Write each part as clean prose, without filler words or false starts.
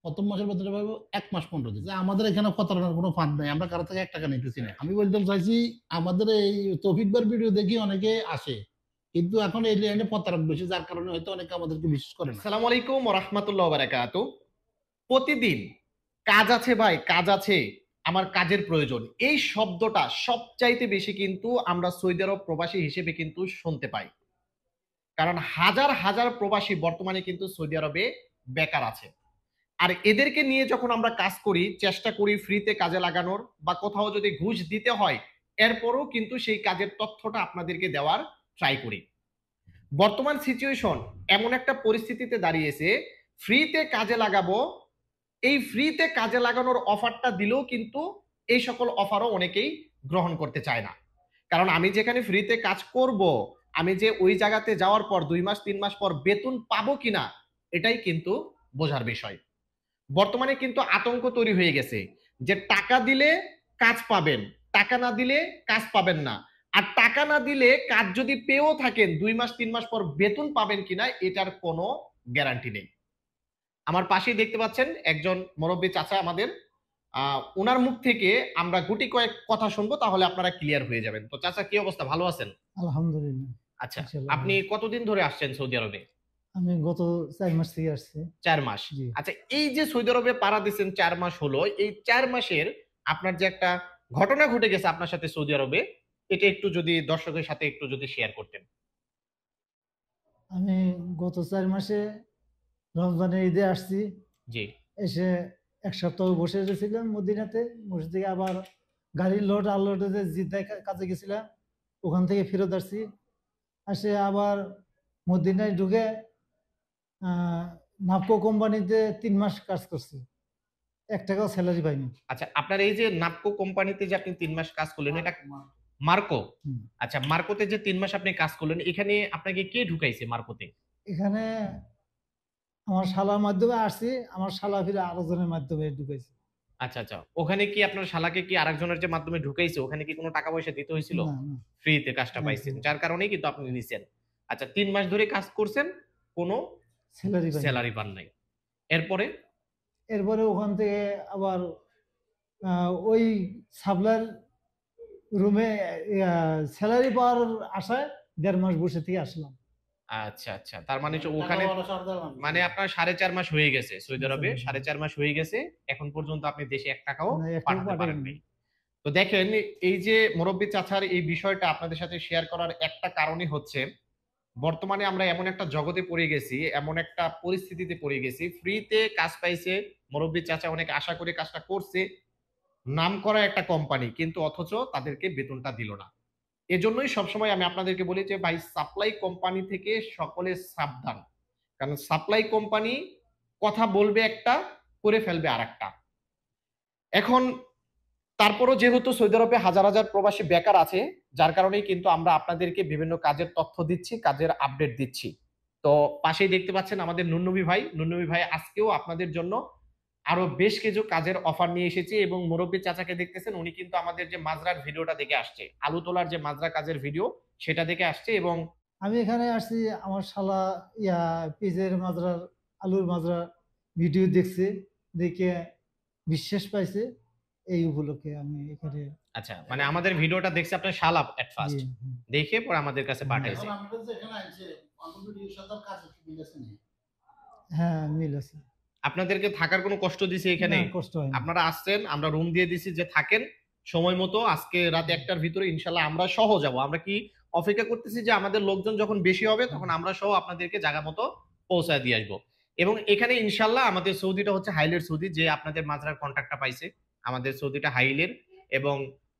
প্রথম মাসের বেতনটা পাবো ১ মাস ১৫ দিন। আমাদের এখানে প্রতারণার কোনো ফান্ড নাই। আমরা কারো থেকে ১ টাকা নিতেছি না। আমি বলতে চাইছি আমাদের এই তৌফিক ভাইয়ের ভিডিও দেখি অনেকে আসে। কিন্তু এখন এই লাইনে প্রতারক বেশি, যার কারণে হয়তো অনেকে আমাদেরকে বিশ্বাস করে না। আসসালামু আলাইকুম ওয়া রাহমাতুল্লাহি ওয়া বারাকাতুহু। প্রতিদিন কাজ আছে ভাই, কাজ আছে, আমার কাজের প্রয়োজন, এই শব্দটা সবচাইতে বেশি কিন্তু আমরা সৌদি আরব প্রবাসী হিসেবে কিন্তু শুনতে পাই। কারণ হাজার হাজার প্রবাসী বর্তমানে কিন্তু সৌদি আরবে বেকার আছে। আর এদেরকে নিয়ে যখন আমরা কাজ করি, চেষ্টা করি ফ্রিতে কাজে লাগানোর, বা কোথাও যদি ঘুষ দিতে হয় এরপরও কিন্তু সেই কাজের তথ্যটা আপনাদেরকে দেওয়ার ট্রাই করি। বর্তমান সিচুয়েশন এমন একটা পরিস্থিতিতে দাঁড়িয়েছে, ফ্রিতে কাজে লাগাবো, এই ফ্রিতে কাজে লাগানোর অফারটা দিলেও কিন্তু এই সকল অফারও অনেকেই গ্রহণ করতে চায় না। কারণ আমি যেখানে ফ্রিতে কাজ করব, আমি যে ওই জায়গাতে যাওয়ার পর 2 মাস 3 মাস পর বেতন পাবো কিনা এটাই কিন্তু বোঝার বিষয়। বর্তমানে কিন্তু আতঙ্ক তৈরি হয়ে গেছে যে টাকা দিলে কাজ পাবেন, টাকা না দিলে কাজ পাবেন না। আর টাকা না দিলে কাজ যদি পেয়েও থাকেন 2 মাস 3 মাস পর বেতন পাবেন কিনা এটার কোনো গ্যারান্টি নেই। আমার পাশেই দেখতে পাচ্ছেন একজন মুরব্বী চাচা আমাদের, ওনার মুখ থেকে আমরা গুটি কয়েক কথা শুনবো, তাহলে আপনারা ক্লিয়ার হয়ে যাবেন। তো চাচা, কি অবস্থা, ভালো আছেন? আলহামদুলিল্লাহ। আচ্ছা, ইনশাআল্লাহ আপনি ভালো। কতদিন ধরে আসছেন সৌদি আরবে? আমি গত ৪ মাস থেকে আসছি। 4 মাস। জি। আচ্ছা, এই যে সৌদি আরবে পাড়া দিচ্ছেন 4 মাস হলো, এই 4 মাসের আপনার যে একটা ঘটনা ঘটে গেছে আপনার সাথে সৌদি আরবে, এটা একটু যদি দর্শকের সাথে একটু যদি শেয়ার করতেন। আমি গত ৪ মাসে রমজানের ঈদে আসছি। জি। এসে ১ সপ্তাহ বসে ছিলাম মদিনাতে। বসে থেকে আবার গাড়ির লোড আনলোডে যে জিদ্দায় কাজে গেছিলাম, ওখান থেকে ফেরত আসছি। আসে আবার মদিনায় ঢুকে আ নাফকো কোম্পানিতে ৩ মাস কাজ করছি। ৳১ সেলারি পাইনি। আচ্ছা, আপনার এই যে নাপকো কোম্পানিতে যে আপনি 3 মাস কাজ করলেন, এটা মার্কো? হুম। আচ্ছা, মার্কোতে যে 3 মাস আপনি কাজ করলেন, এখানে আপনাকে কে ঢুকাইছে মার্কোতে? এখানে আমার শালার মাধ্যমে আসছি। আমার শালা ফিরে আরো জনের মাধ্যমে ঢুকাইছে। আচ্ছা, আচ্ছা। ওখানে কি আপনার শালাকে কি আরেকজনের যে মাধ্যমে ঢুকাইছে, ওখানে কি কোনো টাকা পয়সা দিতে হয়েছিল? না, না। ফ্রিতে কাজটা না, পাইছেন। ফ্রি। যার কারণেই কিন্তু আপনি নিছেন। আচ্ছা, ৩ মাস ধরে কাজ করছেন, কোনো সেলারি পাইনি। সেলারি পান নাই। এরপরে? এরপরে ওখান থেকে আবার আ ওই সাপ্লাইয়ের রুমে সেলারি পাওয়ার আশায় ১.৫ মাস বসে থেকে আসলাম। আচ্ছা, আচ্ছা। তার মানে মানে টাকা ওখানে পাওয়ার আশা আর মানে আপনার ৪.৫ মাস হয়ে গেছে সৌদি আরবে। ৪.৫ মাস। ৪.৫ মাস হয়ে গেছে। এখন পর্যন্ত আপনি দেশে ৳১ না, ৳১ পাঠাতে পারেন পাঠাইনি। নাই। তো দেখেন, এই যে মুরব্বি চাচার এই বিষয়টা আপনাদের সাথে শেয়ার করার একটা কারণই হচ্ছে, বর্তমানে আমরা এমন একটা জগতে পড়ে গেছি, এমন একটা পরিস্থিতিতে পড়ে গেছি, ফ্রিতে কাজ পাইছে, মুরব্বি চাচা অনেক আশা করে কাজটা করছে, নামকরা একটা কোম্পানি, কিন্তু অথচ তাদেরকে বেতনটা দিল না। এজন্যই সবসময় আমি আপনাদেরকে বলি যে ভাই, সাপ্লাই কোম্পানি থেকে সকলে সাবধান। কারণ সাপ্লাই কোম্পানি কথা বলবে একটা, করে ফেলবে আরেকটা। এখন তারপরও যেহেতু সৌদি আরবে হাজার হাজার প্রবাসী বেকার আছে, যার কারণেই কিন্তু আমরা আপনাদেরকে বিভিন্ন কাজের তথ্য দিচ্ছি, কাজের আপডেট দিচ্ছি। তো পাশেই দেখতে পাচ্ছেন আমাদের নুন্নবী ভাই। নুন্নবী ভাই আজকেও আপনাদের জন্য আরো বেশ কিছু কাজের অফার নিয়ে এসেছি, এবং মুরব্বী চাচাকে দেখতেছেন, উনি কিন্তু আমাদের যে মাজরার ভিডিওটা দেখে আসছে, আলু তোলার যে মাজরা কাজের ভিডিও সেটা দেখে আসছে। এবং আমি এখানে আসছি আমার শালা ইয়া পেঁয়াজের মাজরার, আলুর মাজরা ভিডিও দেখছে। দেখে বিশ্বাস পাইছে। এই উপলক্ষে আমি এখানে আচ্ছা, মানে আমাদের ভিডিওটা দেখছে আপনার শালা এট জি, ফার্স্ট, হুম। দেখে পরে আমাদের কাছে হুম। পাঠাইছে। এখন আমাদের যে এখানে আইছে, অন্য ভিডিওর সাথে আর কাজের কি মিল আছে নাকি? হ্যাঁ, মিল আছে। আপনাদেরকে থাকার কোনো কষ্ট দিছে না, এখানে? কষ্ট হয়নি। আপনারা আসছেন, আমরা রুম দিয়ে দিছি যে থাকেন সময় মতো। আজকে রাত ১টার ভিতরে ইনশাআল্লাহ আমরা সহ যাব। আমরা কি অপেক্ষা করতেছি যে আমাদের লোকজন যখন বেশি হবে তখন আমরা সহ আপনাদেরকে জায়গা মতো পৌঁছায় দিয়ে আসবো। এবং এখানে ইনশাআল্লাহ আমাদের সৌদিটা হচ্ছে হাইলের সৌদি, যে আপনাদের মাজরার কন্ট্রাক্টটা পাইছে। আমাদের সৌদিটা হাইলের, এবং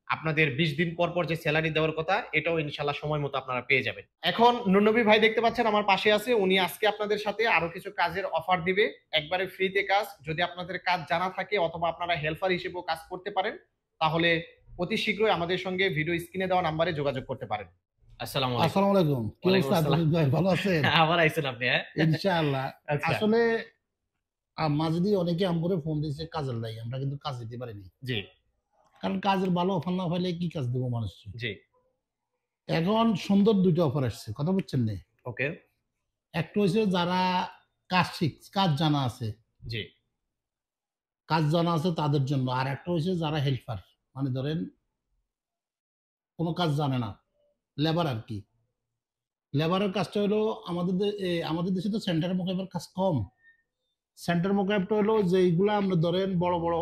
আপনাদের ২০ দিন পর পর যে স্যালারি দেওয়ার কথা এটাও ইনশাআল্লাহ সময় মতো আপনারা পেয়ে যাবেন। এখন নুনবী ভাই দেখতে পাচ্ছেন আমার পাশে আছে, উনি আজকে আপনাদের সাথে আরো কিছু কাজের অফার দিবে, একবারে ফ্রিতে কাজ। যদি আপনাদের কাজ জানা থাকে অথবা আপনারা হেল্পার হিসেবেও কাজ করতে পারেন, তাহলে অতি শীঘ্রই আমাদের সঙ্গে ভিডিও স্ক্রিনে দেওয়া নাম্বারে যোগাযোগ করতে পারেন। আসসালামু আলাইকুম। আসসালামু আলাইকুম। কি ওয়ালাইকুম অবস্থা আসসালাম। তৌফিক ভাই, ভালো আছেন? আবার আইছেন আপনি, হ্যাঁ? ইনশাআল্লাহ। আচ্ছা। আসলে মাঝে দিয়ে অনেকে আমগরে ফোন দিছে কাজের লাগি। আমরা কিন্তু কাজ দিতে পারিনি। জি, কারণ কাজের ভালো অফার না পাইলে কি কাজ দিব মানুষকে? জি। এখন সুন্দর ২ টা অফার আসছে। কথা বুঝছেন নে? ওকে। একটা হইছে যারা কাজ জানা আছে। জি, কাজ জানা আছে তাদের জন্য। আর একটা হচ্ছে যারা হেল্পার, মানে ধরেন কোনো কাজ জানে না, লেবার আর কি। লেবারের কাজটা হলো আমাদের দেশে তো সেন্টার মোকাবের কাজ কম। সেন্টার মোকাবটা হলো যেইগুলা আমরা ধরেন বড় বড়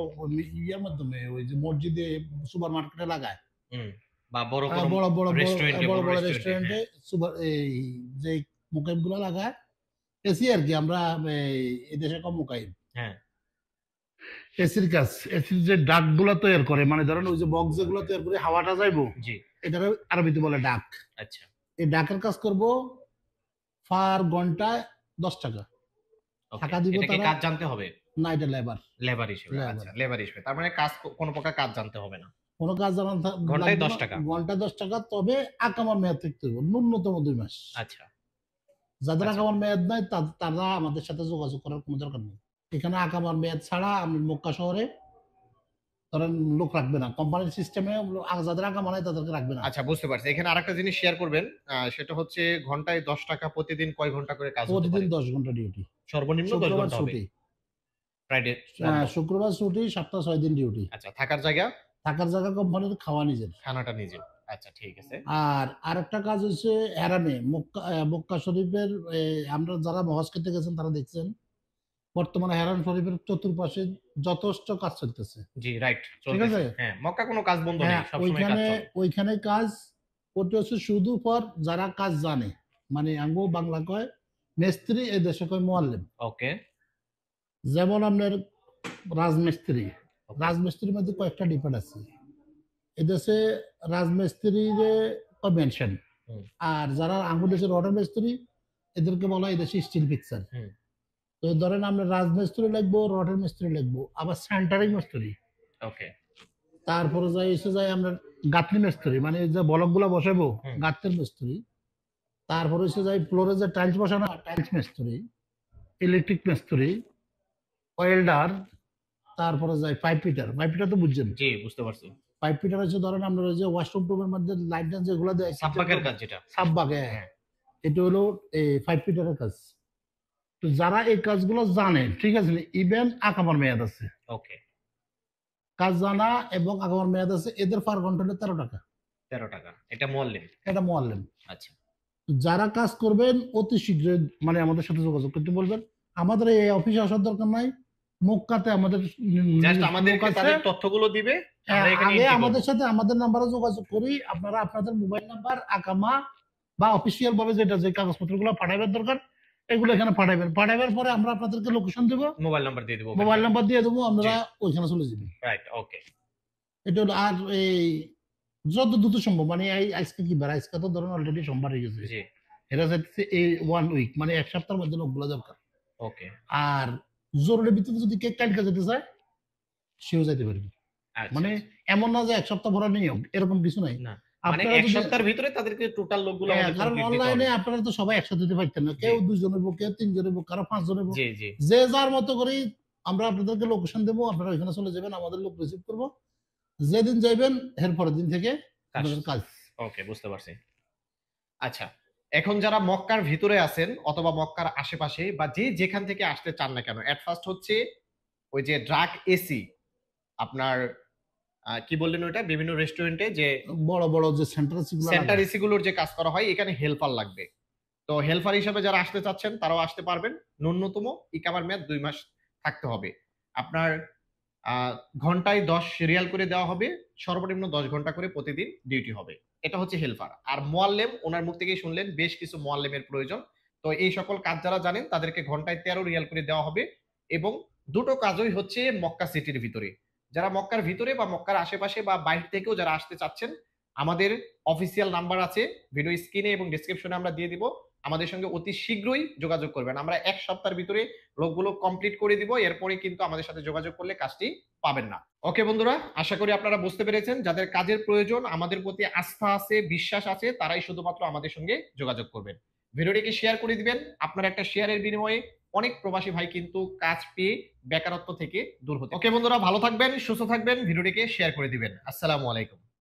ইয়ার মাধ্যমে ওই যে মসজিদে, সুপার মার্কেটে লাগায়, বা বড় কোনো বড় বড় রেস্টুরেন্টে, বড় বড় বড় রেস্টুরেন্টে, রেস্টুরেন্টে সুপার এই যে মোকাইব গুলা লাগায়, এসি আর কি। আমরা এই দেশে কম মোকাইব। হ্যাঁ, এসির কাজ, এসির যে ডাক গুলা তৈরি করে, মানে ধরেন ওই যে বক্স যেগুলো তৈরি করে হাওয়াটা যাইবো, জি, এটা আরবিতে বলে ডাক। আচ্ছা, এই ডাকের কাজ করব পার ঘন্টায় 10 টাকা। টাকা দিব এটা কি তারা। কাজ জানতে হবে? না, এটা লেবার। লেবার হিসেবে, আচ্ছা, লেবার হিসেবে। তার মানে কাজ কোনো প্রকার কাজ জানতে হবে না। কোনো কাজ জানা ঘন্টায় 10 টাকা। ঘন্টায় 10 টাকা, তবে আকামার মেয়াদ থাকতে হবে ন্যূনতম 2 মাস। আচ্ছা, যাদের আচ্ছা। আকামার মেয়াদ নাই তারা আমাদের সাথে যোগাযোগ করার কোনো দরকার নেই। এখানে আকামার মেয়াদ ছাড়া আমি মক্কা শহরে ধরেন লোক রাখবে না, কোম্পানির সিস্টেমে যাদের আকামা নাই তাদেরকে রাখবে না। আচ্ছা, বুঝতে পারছি। এখানে আরেকটা জিনিস শেয়ার করবেন, সেটা হচ্ছে ঘন্টায় 10 টাকা, প্রতিদিন কয় ঘন্টা করে কাজ হতে প্রতিদিন পারে? 10 ঘন্টা ডিউটি। সর্বনিম্ন 10 শুক্রবার ঘন্টা হবে। ছুটি, ফ্রাইডে শুক্রবার ছুটি, সপ্তাহে 6 দিন ডিউটি। আচ্ছা, থাকার জায়গা? থাকার জায়গা কোম্পানির, খাওয়া নিজের, খানাটা নিজের। আচ্ছা, ঠিক আছে। আর আরেকটা কাজ হচ্ছে হেরামে মক্কা শরীফের, আমরা যারা হজ করতে গেছেন তারা দেখছেন বর্তমানে হেরাম শরীফের চতুর্পাশে যথেষ্ট কাজ চলতেছে। জি, রাইট, ঠিক আছে। হ্যাঁ, মক্কা কোনো কাজ বন্ধ নেই, সব সময় কাজ চলে। ওইখানে কাজ ওটা হচ্ছে শুধু পর যারা কাজ জানে, মানে আঙ্গো বাংলা কয় মিস্ত্রি, এই দেশে কয় মুআল্লিম। ওকে। যেমন আপনার রাজমিস্ত্রি, রাজমিস্ত্রির মধ্যে কয়েকটা ডিপার্ট আছে এদেশে। রাজমিস্ত্রির মেনশন, আর যারা আঙ্গুর দেশের রডের মিস্ত্রি এদেরকে বলা হয় এদেশে স্টিল পিকচার। তো ধরেন আমরা রাজমিস্ত্রি লিখবো, রডের মিস্ত্রি লিখবো, আবার সেন্টারিং মিস্ত্রি, ওকে, তারপরে যাই আমরা গাঁথনি মিস্ত্রি, মানে যে বলক গুলা বসাবো গাঁথনির মিস্ত্রি, তারপরে এসে যাই ফ্লোরে যে টাইলস বসানো টাইলস মিস্ত্রি, ইলেকট্রিক মিস্ত্রি, ওয়েল্ডার, তারপরে যাই পাইপ ফিটার। পাইপ ফিটার তো বুঝছেন? জি, বুঝতে পারছি। পাইপ ফিটার হচ্ছে ধরেন আমরা ওই যে ওয়াশরুম টুমের মধ্যে লাইট যেগুলো দেয়, সাববাকের কাজ, যেটা সাববাক, হ্যাঁ, এটা হলো এই পাইপ ফিটারের কাজ। তো যারা এই কাজগুলো জানে, ঠিক আছে, ইভেন আকামার মেয়াদ আছে, ওকে, কাজ জানা এবং আকামার মেয়াদ আছে, এদের পার ঘন্টা 13 টাকা। 13 টাকা, এটা মুআল্লিম। এটা মুআল্লিম। আচ্ছা, যারা কাজ করবেন অতি শীঘ্রই মানে আমাদের সাথে যোগাযোগ করতে বলবেন। আমাদের এই অফিসে আসার দরকার নাই, মক্কাতে আমাদের জাস্ট আমাদেরকে তাদের তথ্যগুলো দিবে, আমরা এখানে আগে আমাদের সাথে আমাদের নাম্বারে যোগাযোগ করি। আপনারা আপনাদের মোবাইল নাম্বার, আকামা বা অফিসিয়াল ভাবে যেটা যে কাগজপত্রগুলো পাঠাবার দরকার এগুলো এখানে পাঠাবেন। পাঠাবার পরে আমরা আপনাদেরকে লোকেশন দেব, মোবাইল নাম্বার দিয়ে দেব, মোবাইল নাম্বার দিয়ে দেবো, আপনারা ওইখানে চলে যাবেন। রাইট, ওকে। এটা হলো। আর এই যত দ্রুত সম্ভব, মানে এই আজকে কি বার, আজকে তো ধরুন অলরেডি সোমবার হয়ে গেছে, এটা হচ্ছে এই 1 উইক, মানে 1 সপ্তাহের মধ্যে লোকগুলো দরকার। ওকে। আর জরুরি ভিত্তিতে যদি কেক কালকে যেতে চায় সেও যেতে পারবে। মানে এমন না যে 1 সপ্তাহ ভরা নিয়োগ, এরকম কিছু নাই। মানে 1 সপ্তাহের ভিতরে তাদেরকে টোটাল লোকগুলো আমাদের কারণ অনলাইনে আপনারা তো সবাই একসাথে দিতে পারতেন না, কেউ 2 জনের বুক, কেউ 3 জনের বুক, কারো 5 জনের বুক, যে যার মতো করে আমরা আপনাদেরকে লোকেশন দেবো, আপনারা ওইখানে চলে যাবেন, আমাদের লোক রিসিভ করবো, যেদিন যাইবেন এর পরের দিন থেকে কাজ। ওকে, বুঝতে পারছি। আচ্ছা, এখন যারা মক্কার ভিতরে আছেন অথবা মক্কার আশেপাশে বা যে যেখান থেকে আসতে চান না কেন, এট ফার্স্ট হচ্ছে ওই যে ড্রাগ এসি, আপনার কি বললেন ওইটা, বিভিন্ন রেস্টুরেন্টে যে বড় বড় যে সেন্টার এসি গুলোর যে কাজ করা হয়, এখানে হেল্পার লাগবে। তো হেল্পার হিসেবে যারা আসতে চাচ্ছেন তারাও আসতে পারবেন। ন্যূনতম ইকামার মেয়াদ 2 মাস থাকতে হবে। আপনার ঘন্টায় 10 রিয়াল করে দেওয়া হবে, সর্বনিম্ন 10 ঘন্টা করে প্রতিদিন ডিউটি হবে। এটা হচ্ছে হেল্পার। আর মুআল্লিম, ওনার মুখ থেকেই শুনলেন বেশ কিছু মুআল্লিমের প্রয়োজন। তো এই সকল কাজ যারা জানেন তাদেরকে ঘন্টায় 13 রিয়াল করে দেওয়া হবে, এবং দুটো কাজই হচ্ছে মক্কা সিটির ভিতরে। যারা মক্কার ভিতরে বা মক্কার আশেপাশে বা বাইরে থেকেও যারা আসতে চাচ্ছেন, আমাদের অফিসিয়াল নাম্বার আছে ভিডিও স্ক্রিনে এবং ডেসক্রিপশনে আমরা দিয়ে দিব। আমাদের সঙ্গে অতি শীঘ্রই যোগাযোগ করবেন। আমরা 1 সপ্তাহের ভিতরে লোকগুলো কমপ্লিট করে দিব, এরপরে কিন্তু আমাদের সাথে যোগাযোগ করলে কাজটি পাবেন না। ওকে বন্ধুরা, আশা করি আপনারা বুঝতে পেরেছেন। যাদের কাজের প্রয়োজন, আমাদের প্রতি আস্থা আছে, বিশ্বাস আছে, তারাই শুধুমাত্র আমাদের সঙ্গে যোগাযোগ করবেন। ভিডিওটিকে শেয়ার করে দিবেন। আপনার একটা শেয়ারের বিনিময়ে অনেক প্রবাসী ভাই কিন্তু কাজ পেয়ে বেকারত্ব থেকে দূর হতে। ওকে বন্ধুরা, ভালো থাকবেন, সুস্থ থাকবেন, ভিডিওটিকে শেয়ার করে দিবেন। আসসালামু আলাইকুম।